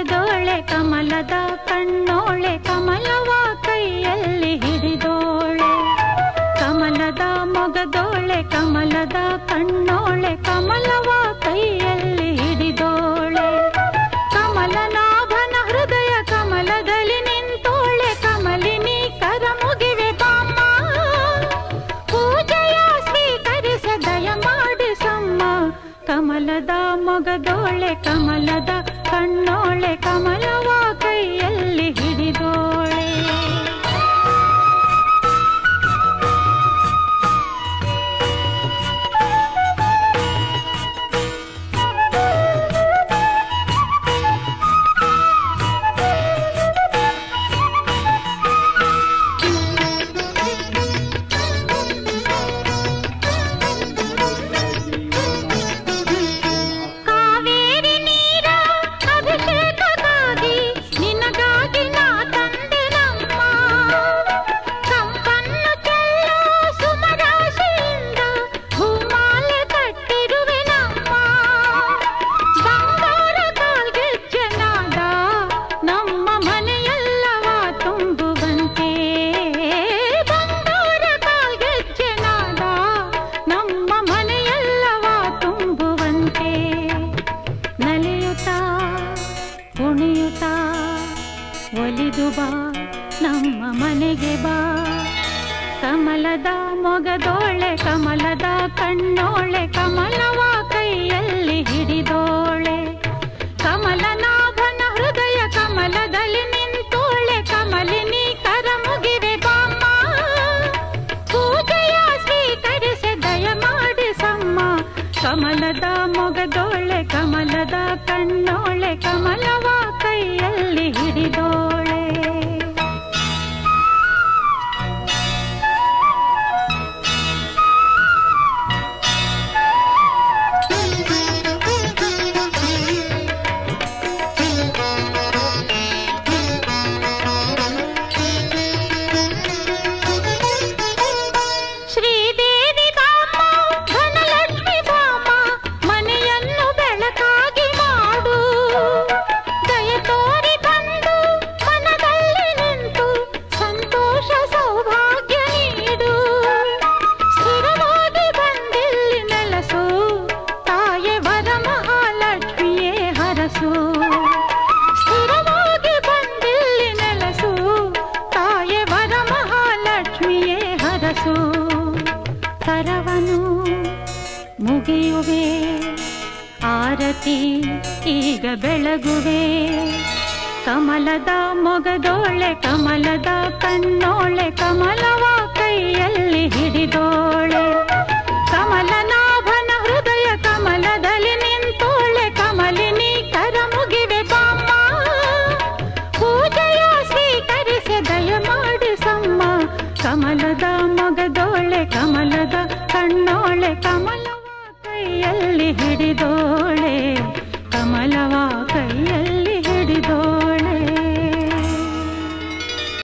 ಮೊಗದೋಳೆ ಕಮಲದ ಕಣ್ಣೋಳೆ ಕಮಲವ ಕೈಯಲ್ಲಿ ಹಿಡಿದೋಳೆ ಕಮಲದ ಮೊಗದೋಳೆ ಕಮಲದ ಕಣ್ಣೋಳೆ ಕಮಲವ ಕೈಯಲ್ಲಿ ಹಿಡಿದೋಳೆ ಕಮಲನಾಭನ ಹೃದಯ ಕಮಲದಲ್ಲಿ ನಿಂತೋಳೆ ಕಮಲಿನಿ ಕರ ಮುಗಿವೆ ಬಾಮ್ಮ ಪೂಜೆಯ ಸ್ವೀಕರಿಸ ದಯ ಮಾಡಿಸಮ್ಮ ಕಮಲದ ಮೊಗದೋಳೆ ಕಮಲದ ಕಣ್ಣೋಳೆ ಕಮಲವ ಕೈಯಲ್ಲಿ ಹಿಡಿದೋಳೆ ಒಲಿದು ಬಾ ನಮ್ಮ ಮನೆಗೆ ಬಾ ಕಮಲದ ಮೊಗದೋಳೆ ಕಮಲದ ಕಣ್ಣೋಳೆ ಕಮಲವ ಕೈಯಲ್ಲಿ ಹಿಡಿದೋಳೆ ಕಮಲನಾಭನ ಹೃದಯ ಕಮಲದಲ್ಲಿ ನಿಂತೋಳೆ ಕಮಲಿನಿ ಕರ ಮುಗಿವೆ ಬಾಮ್ಮ ಪೂಜೆಯ ಸ್ವೀಕರಿಸಿ ದಯ ಮಾಡಿಸಮ್ಮ ಕಮಲದ ಮೊಗದೋಳೆ ಕಮಲದ ಕಣ್ಣೋಳೆ ಕಮಲವ ಕೈಯಲ್ಲಿ ಹಿಡಿದೋಳೆ ಕರವನು ಮುಗಿಯುವೆ ಆರತಿ ಈಗ ಬೆಳಗುವೆ ಕಮಲದ ಮೊಗದೋಳೆ ಕಮಲದ ಕಣ್ಣೋಳೆ ಕಮಲವ ಕೈಯಲ್ಲಿ ಹಿಡಿದೋಳೆ ಕಮಲನ